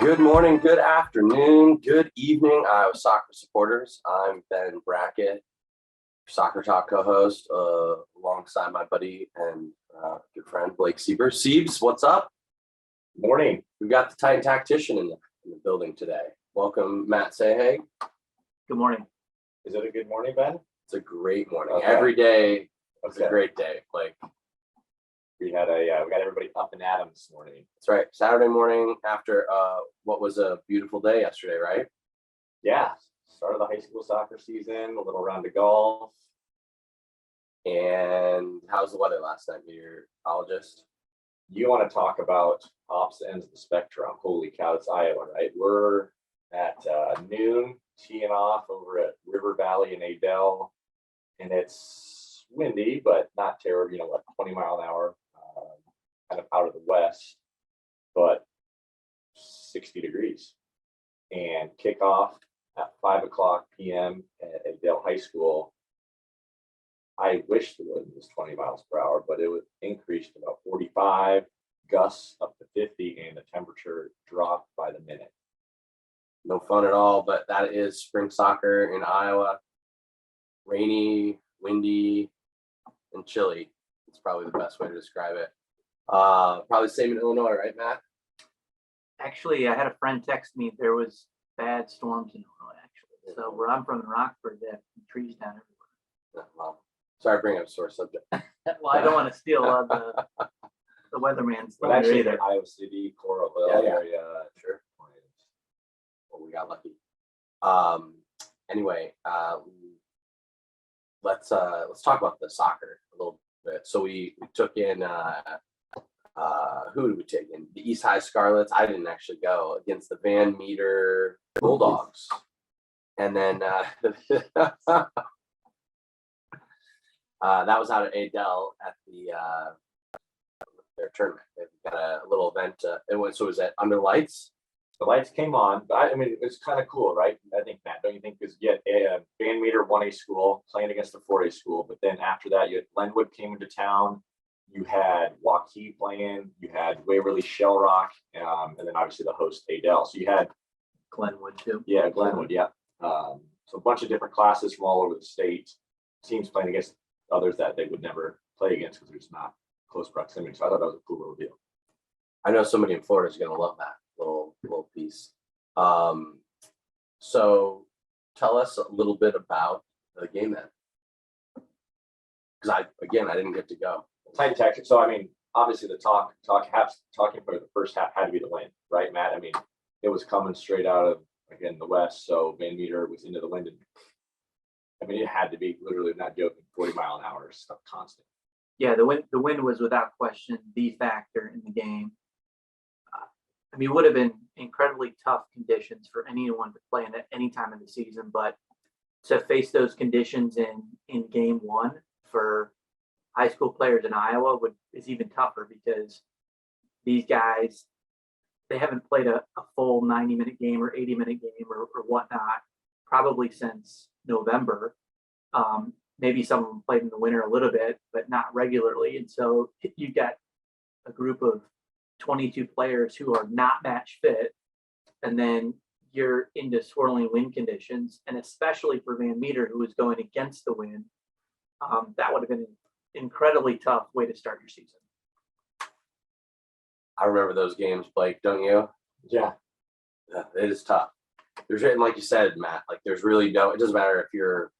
Good morning, good afternoon, good evening, Iowa soccer supporters. I'm Ben Brackett, Soccer Talk co-host, alongside my buddy and good friend Blake Siebers. Siebes, what's up? Morning. We've got the Titan Tactician in the building today. Welcome, Matt Sahag. Good morning. Is it a good morning, Ben? It's a great morning. Okay. Every day it's Okay. a great day, Blake. We got everybody up and at 'em this morning. That's right. Saturday morning after what was a beautiful day yesterday, right? Yeah. Start of the high school soccer season, a little round of golf. And how's the weather last night, meteorologist? You want to talk about opposite ends of the spectrum. Holy cow, it's Iowa, right? We're at noon, teeing off over at River Valley in Adel, and it's windy, but not terrible, like 20 mile an hour, kind of out of the west, but 60 degrees. And kickoff at 5:00 p.m. at Adel High School. I wish the wind was 20 miles per hour, but it would increase to about 45, gusts up to 50, and the temperature dropped by the minute. No fun at all, but that is spring soccer in Iowa. Rainy, windy, and chilly. It's probably the best way to describe it. Probably same in Illinois, right, Matt? Actually, I had a friend text me there was bad storms in Illinois, actually. So where I'm from in Rockford, they have trees down everywhere. Yeah, well, sorry to bring up a sore subject. Well, I don't want to steal the weatherman's But thunder actually, either. the Iowa City, Coral Hill Yeah. area, Sure. Well, we got lucky. Anyway, let's talk about the soccer a little bit. So we took in who did we take in? The East High Scarlets. I didn't actually go against the Meter Bulldogs, and then that was out at Adel at their tournament. They've got a little event. So it was at Under Lights. the lights came on, but I mean, it's kind of cool, right? I think, Matt, don't you think? Because you had Van Meter 1A school playing against the 4A school, but then after that, you had Glenwood came into town. You had Waukee playing. You had Waverly Shell Rock, and then obviously the host Adel. So you had Glenwood, too. Yeah, Glenwood, yeah. So a bunch of different classes from all over the state, teams playing against others that they would never play against because there's not close proximity. So I thought that was a cool little deal. I know somebody in Florida is going to love that little piece. So tell us a little bit about the game then, because I didn't get to go. Titan Tech. So I mean, obviously the talking for the first half had to be the win, right, Matt? I mean, it was coming straight out of the west, so Van Meter was into the wind, and I mean it had to be, literally not joking, 40 mile an hour stuff constant. Yeah, the wind was without question the factor in the game. I mean, it would have been incredibly tough conditions for anyone to play in at any time of the season, but to face those conditions in game one for high school players in Iowa is even tougher because these guys, they haven't played a full 90-minute game or 80-minute game or whatnot probably since November. Maybe some of them played in the winter a little bit, but not regularly. And so you got a group of 22 players who are not match fit, and then you're into swirling wind conditions, and especially for Van Meter, who is going against the wind, that would have been an incredibly tough way to start your season. I remember those games, Blake, don't you? Yeah. It is tough. There's, like you said, Matt, like there's really no, it doesn't matter if you're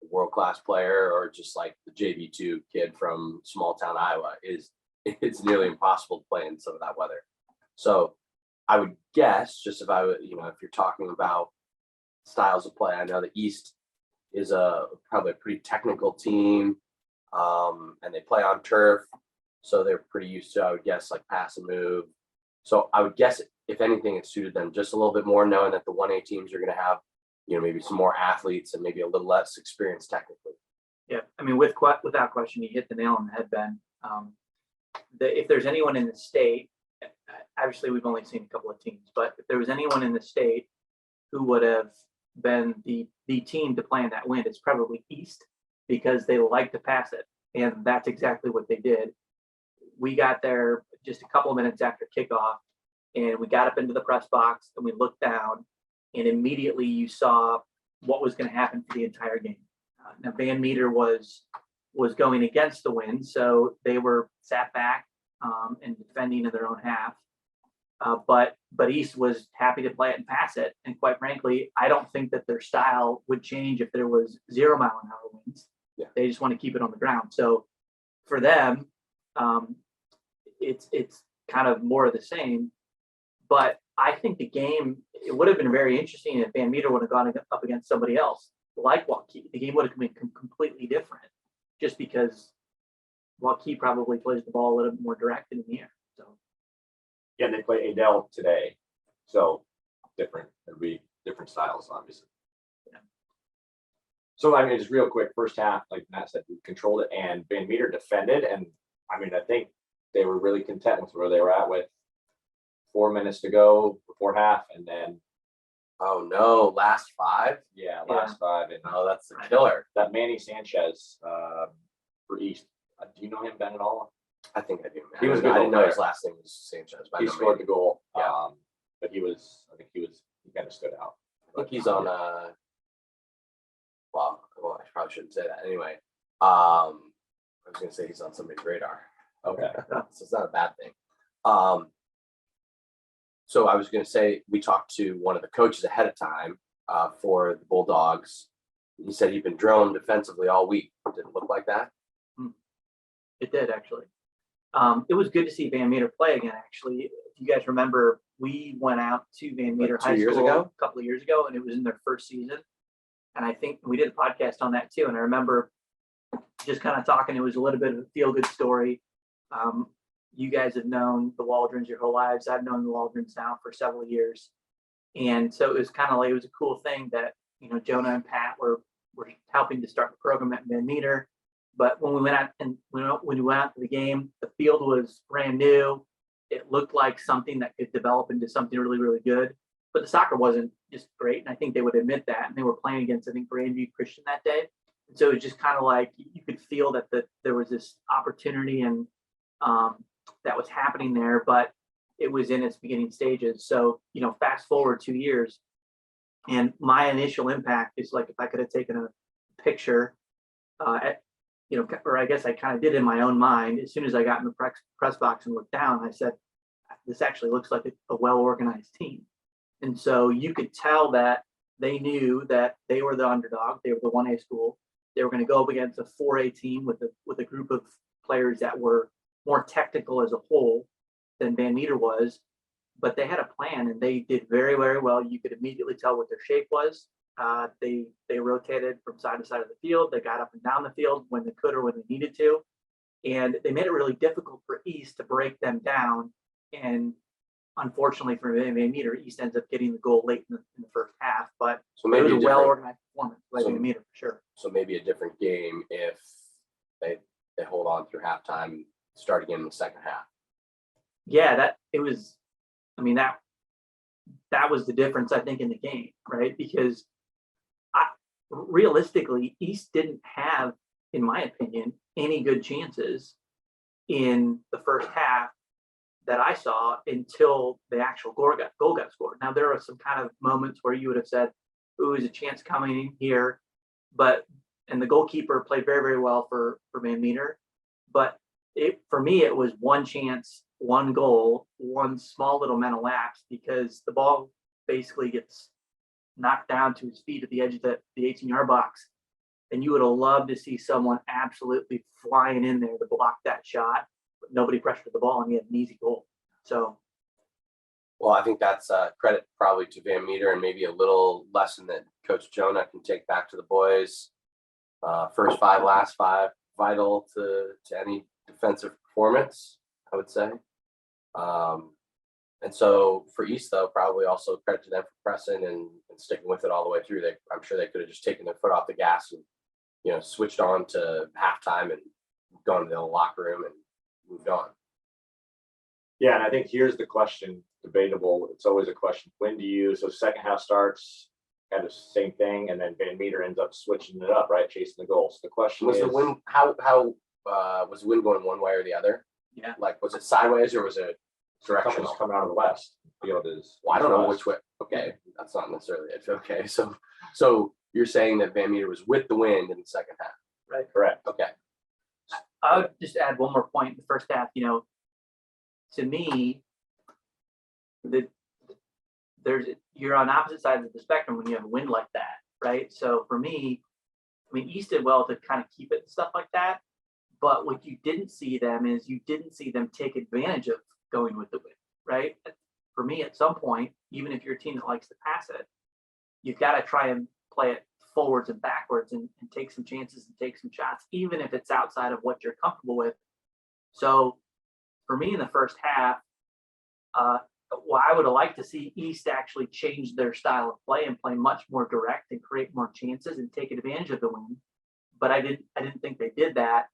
a world-class player or just like the JV2 kid from small town Iowa. It's nearly impossible to play in some of that weather. So I would guess, just if I would, if you're talking about styles of play, I know the East is probably a pretty technical team, and they play on turf, so they're pretty used to, I would guess, like pass and move. So I would guess, if anything, it suited them just a little bit more, knowing that the 1A teams are going to have, maybe some more athletes and maybe a little less experience technically. Yeah, I mean, without question, you hit the nail on the head, Ben. If there's anyone in the state, obviously we've only seen a couple of teams, but if there was anyone in the state who would have been the team to play in that wind, it's probably East, because they like to pass it, and that's exactly what they did. We got there just a couple of minutes after kickoff, And we got up into the press box and we looked down, and immediately you saw what was going to happen for the entire game. Now Van Meter was going against the wind, so they were sat back and defending in their own half. But East was happy to play it and pass it. And quite frankly, I don't think that their style would change if there was 0 mile an hour winds. Yeah. They just want to keep it on the ground. So for them, it's kind of more of the same. But I think the game, it would have been very interesting if Van Meter would have gone up against somebody else like Waukee. The game would have been completely different, just because Waukee probably plays the ball a little bit more direct in the air. So. Yeah, they play Adel today, so different. There'll be different styles, obviously. Yeah. So I mean, just real quick, first half, like Matt said, we controlled it, and Van Meter defended, and I mean, I think they were really content with where they were at with 4 minutes to go before half, and then Oh no, last 5. last 5, and Oh, that's the killer. that Manny Sanchez for East. Do you know him, Ben, at all? I think I do. Man. He was a good I didn't know player. his last name was Sanchez. But I He know scored the goal. Yeah. But he kind of stood out. I think he's on well, I probably shouldn't say that anyway. I was gonna say he's on somebody's radar. Okay. So it's not a bad thing. So I was gonna say we talked to one of the coaches ahead of time for the Bulldogs. He said he'd been drilling defensively all week. Did it look like that? It did, actually. It was good to see Van Meter play again, actually. If you guys remember, we went out to Van Meter Like 2 High years School ago? a couple of years ago, and it was in their first season. And I think we did a podcast on that too. And I remember just kind of talking. It was a little bit of a feel-good story. You guys have known the Waldrons your whole lives. I've known the Waldrons now for several years. And so it was kind of like, it was a cool thing that, Jonah and Pat were helping to start the program at Van Meter. But when we went out and when we went out to the game, the field was brand new. It looked like something that could develop into something really, really good. But the soccer wasn't just great, and I think they would admit that. And they were playing against, I think, Grandview Christian that day. And so it was just kind of like you could feel that there was this opportunity and that was happening there, but it was in its beginning stages. So fast forward 2 years, and my initial impact is like if I could have taken a picture or I guess I kind of did in my own mind. As soon as I got in the press box and looked down, I said, this actually looks like a well-organized team. And so you could tell that they knew that they were the underdog. They were the 1A school. They were going to go up against a 4A team with a group of players that were more technical as a whole than Van Meter was. But they had a plan, and they did very, very well. You could immediately tell what their shape was. They rotated from side to side of the field. They got up and down the field when they could or when they needed to. And they made it really difficult for East to break them down. And unfortunately for Van Meter, East ends up getting the goal late in the first half. But So it maybe was a well-organized performance by So- Van Meter for sure. So maybe a different game if they hold on through halftime, start again in the second half. Yeah, that was the difference, I think, in the game, right? Because realistically, East didn't have, in my opinion, any good chances in the first half that I saw until the actual goal got scored. Now, there are some kind of moments where you would have said, ooh, is a chance coming here, and the goalkeeper played very, very well for Van Meter. But for me, it was one chance, one goal, one small little mental lapse, because the ball basically gets knocked down to his feet at the edge of the 18-yard box. And you would have loved to see someone absolutely flying in there to block that shot, but nobody pressured the ball, and he had an easy goal. So, Well, I think that's credit probably to Van Meter, and maybe a little lesson that Coach Jonah can take back to the boys. First 5, last 5, vital to any defensive performance, I would say. And so for East, though, probably also credit to them for pressing and sticking with it all the way through. I'm sure they could have just taken their foot off the gas and switched on to halftime and gone to the locker room and moved on. Yeah, and I think here's the question, debatable. It's always a question. So second half starts, kind of same thing, and then Van Meter ends up switching it up, right, chasing the goals. The question Was is, the wind was the wind going one way or the other? yeah. Like, was it sideways or was it directional. coming out of the west. Field is. Well, I don't know west. which way. Okay, that's not necessarily it. Okay, so you're saying that Van Meter was with the wind in the second half. Right. Correct. Okay. I would just add one more point in the first half. To me, you're on opposite sides of the spectrum when you have a wind like that, right? So for me, I mean, East did well to kind of keep it and stuff like that. But what you didn't see them is you didn't see them take advantage of going with the wind, right? For me, at some point, even if you're a team that likes to pass it, you've got to try and play it forwards and backwards and take some chances and take some shots, even if it's outside of what you're comfortable with. So for me in the first half, well, I would have liked to see East actually change their style of play and play much more direct and create more chances and take advantage of the win. But I didn't think they did that.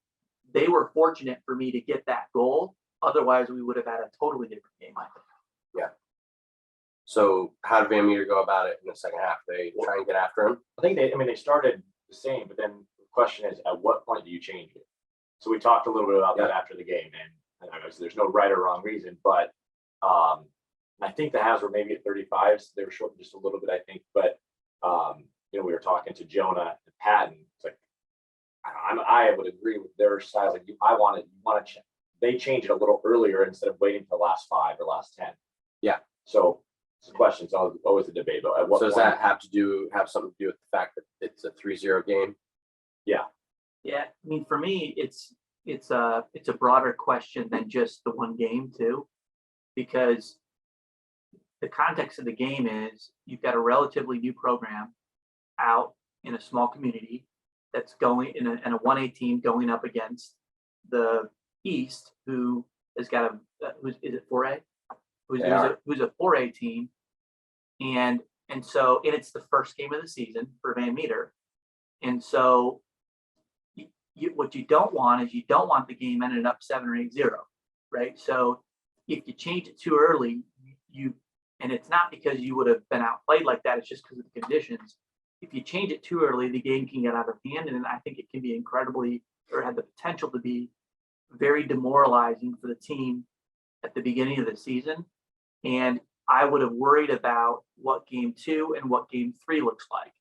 They were fortunate for me to get that goal. Otherwise, we would have had a totally different game, I think. Yeah. So how did Van Meter go about it in the second half? They try and get after him? I think they started the same, but then the question is, at what point do you change it? So we talked a little bit about that after the game, and obviously there's no right or wrong reason, but I think the halves were maybe at 35, so they were short just a little bit, I think. But we were talking to Jonah and Patton. It's like I would agree with their styles. Like they change it a little earlier instead of waiting for the last 5 or last 10. Yeah. So it's a question. It's always a debate though. At what So does point? that have something to do with the fact that it's a 3-0 game? Yeah. I mean, for me, it's a broader question than just the one game too, because the context of the game is you've got a relatively new program out in a small community that's going in a 1A team going up against the East, who has got is it 4A? Who's a 4A team, and it's the first game of the season for Van Meter, and so what you don't want is the game ending up 7 or 8-0, right? So if you change it too early, and it's not because you would have been outplayed like that, it's just because of the conditions. If you change it too early, the game can get out of hand, and I think it can be had the potential to be very demoralizing for the team at the beginning of the season. And I would have worried about what game 2 and what game 3 looks like.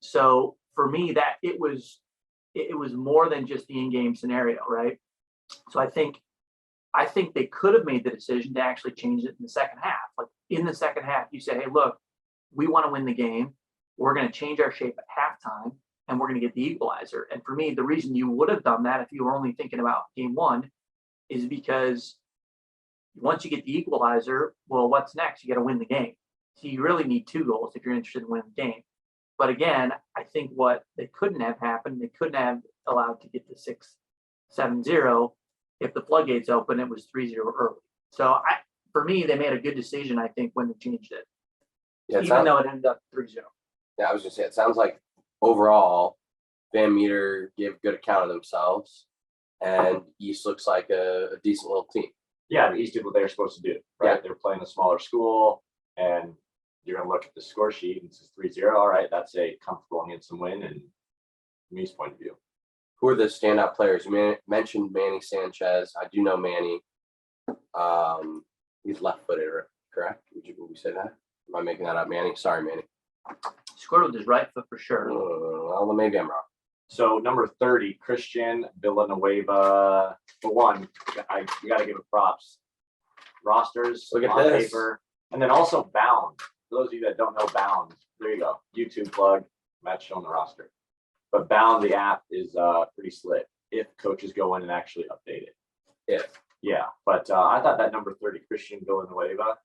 So for me, that it was more than just the in-game scenario, right? So I think they could have made the decision to actually change it in the second half. Like in the second half, you say, hey, look, we want to win the game. We're going to change our shape at halftime, and we're going to get the equalizer. And for me, the reason you would have done that if you were only thinking about game 1 is because once you get the equalizer, well, what's next? You got to win the game. So you really need 2 goals if you're interested in winning the game. But again, I think what they couldn't have happened, they couldn't have allowed to get to 6-7-0 if the floodgates open, it was 3-0 early. So for me, they made a good decision, I think, when they changed it. Yeah, even though it ended up 3-0. Yeah, I was gonna say it sounds like overall Van Meter gave good account of themselves, and East looks like a decent little team. Yeah, the East did what they were supposed to do, right? Yeah. They were playing a smaller school, and you're going to look at the score sheet and it says 3-0. All right, that's a comfortable and handsome win, and from East's point of view. Who are the standout players? You mentioned Manny Sanchez. I do know Manny. He's left-footed, correct? Would you say that? Am I making that up, Manny? Sorry, Manny. Scored with his right foot for sure. Well, maybe I'm wrong. So number 30, Christian Villanueva. For one, we got to give it props. Rosters Look at on this. paper, and then also Bound. For those of you that don't know Bound, there you go. YouTube plug. Matt's showing the roster. But Bound, the app, is pretty slick if coaches go in and actually update it. Yeah. But I thought that number 30, Christian Villanueva,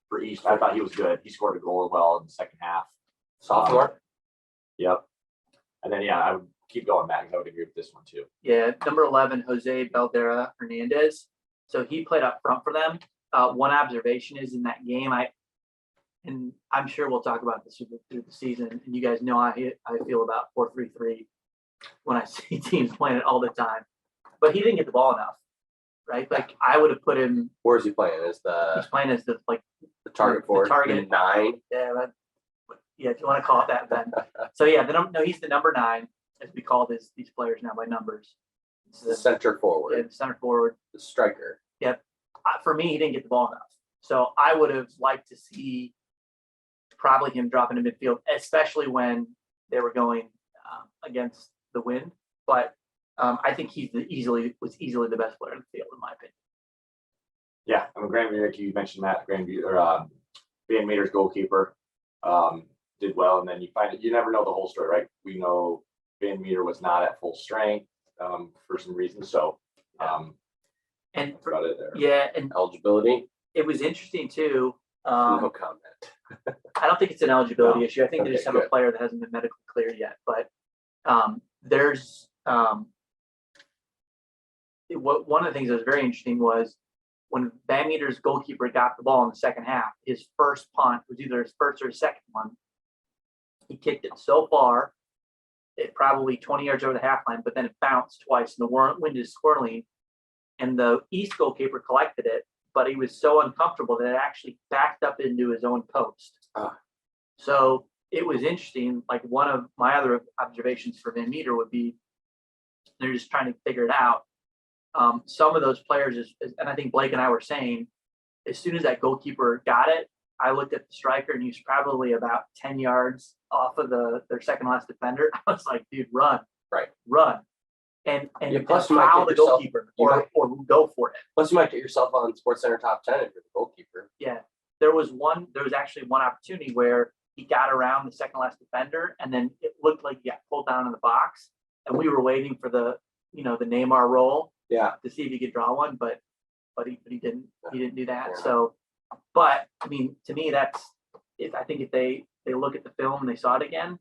for East, I thought he was good. He scored a goal well in the second half. Sophomore? Yep. And then, yeah, I would keep going, Matt. I would agree with this one, too. Yeah, number 11, Jose Baldera Hernandez. So he played up front for them. One observation is in that game, and I'm sure we'll talk about this through the season, and you guys know how I feel about 4-3-3 when I see teams playing it all the time. But he didn't get the ball enough, right? Like I would have put him. Where is he playing? He's playing as the target forward? Target 9. Yeah, if you want to call it that, then. So yeah, he's the number 9, as we call these players now by numbers. The center forward. Yeah, the center forward. The striker. Yep. for me, he didn't get the ball enough. So I would have liked to see probably him dropping to midfield, especially when they were going against the wind. But I think he's easily the best player in the field, in my opinion. Yeah, I mean, Grant Meter, like you mentioned that Van Meter's goalkeeper did well, and then you find it. You never know the whole story, right? We know Van Meter was not at full strength for some reason, so and that's about it there. yeah, and Eligibility, it was interesting too. no comment. I don't think it's an eligibility No. issue. I think they just Okay, have a good. player that hasn't been medically cleared yet. But there's one of the things that was very interesting was when Van Meter's goalkeeper got the ball in the second half, his first punt was either his first or his second one. He kicked it so far, it probably 20 yards over the half line, but then it bounced twice and the wind is swirling. And the East goalkeeper collected it, but he was so uncomfortable that it actually backed up into his own post. Ah. So it was interesting. Like one of my other observations for Van Meter would be they're just trying to figure it out. Some of those players, and I think Blake and I were saying, as soon as that goalkeeper got it, I looked at the striker and he was probably about 10 yards off of their second last defender. I was like, dude, run. Right. Run. And plus you might foul get the yourself- goalkeeper you might- or go for it. Plus, you might get yourself on SportsCenter top 10 if you're the goalkeeper. Yeah. There was actually one opportunity where he got around the second last defender and then it looked like he got pulled down in the box. And we were waiting for the Neymar roll Yeah, to see if he could draw one, but he didn't do that. Yeah. So, but I mean, to me, I think if they look at the film and they saw it again,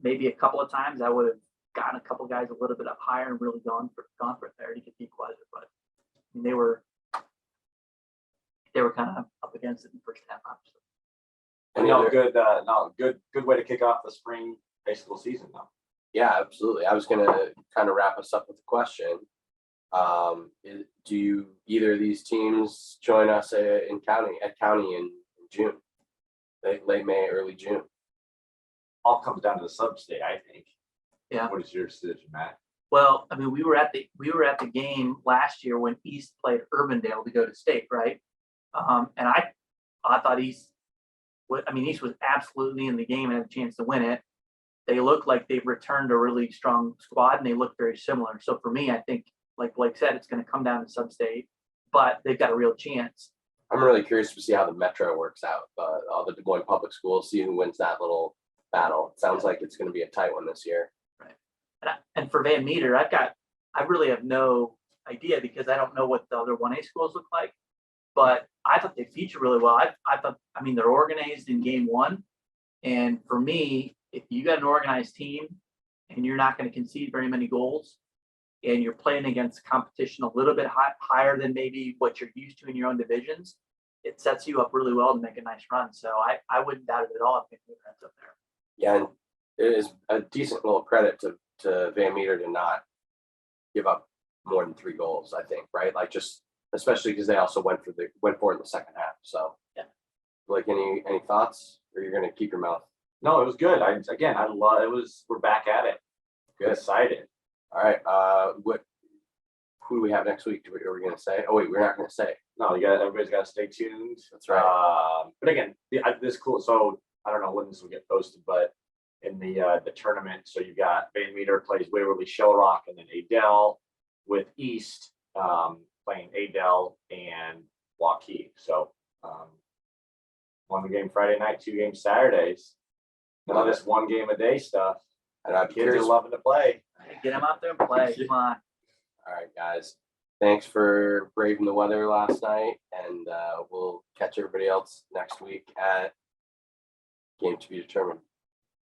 maybe a couple of times, I would have gotten a couple guys a little bit up higher and really gone for it there to get the equalizer. But I mean, they were kind of up against it in the first half. Obviously. Any No, other- good way to kick off the spring high school season, though. yeah, absolutely. I was gonna kind of wrap us up with a question. Do either of these teams join us at county in June, late May, early June? All comes down to the sub-state, I think. Yeah. What is your decision, Matt? Well, I mean, we were at the game last year when East played Urbandale to go to state, right? And I thought East was absolutely in the game and had a chance to win it. They look like they've returned a really strong squad and they look very similar. So for me, I think, like Blake said, it's going to come down to sub-state, but they've got a real chance. I'm really curious to see how the Metro works out. All the Des Moines public schools, see who wins that little battle. It sounds like it's going to be a tight one this year. Right. And for Van Meter, I really have no idea because I don't know what the other 1A schools look like, but I thought they featured really well. I mean, they're organized in game one. And for me, if you got an organized team and you're not going to concede very many goals and you're playing against competition a little bit higher than maybe what you're used to in your own divisions, it sets you up really well to make a nice run. So I wouldn't doubt it at all if they up there. Yeah, and it is a decent little credit to Van Meter to not give up more than 3 goals, I think, right? Like just especially because they also went for it in the second half. So yeah. Like any thoughts, or you're gonna keep your mouth? No, it was good. I love it. We're back at it. Good. Excited. All right. Who do we have next week? Are we gonna say? Oh wait, we're not gonna say. No, everybody's got to stay tuned. That's right. But again, this is cool. So I don't know when this will get posted, but in the tournament, so you got Van Meter plays Waverly Shell Rock, and then Adel with East playing Adel and Waukee. So one game Friday night, 2 games Saturdays. None of this 1 game a day stuff. And I'm Kids curious. are loving to play. Get them out there and play. Come on. All right, guys. Thanks for braving the weather last night, and we'll catch everybody else next week at Game to be determined.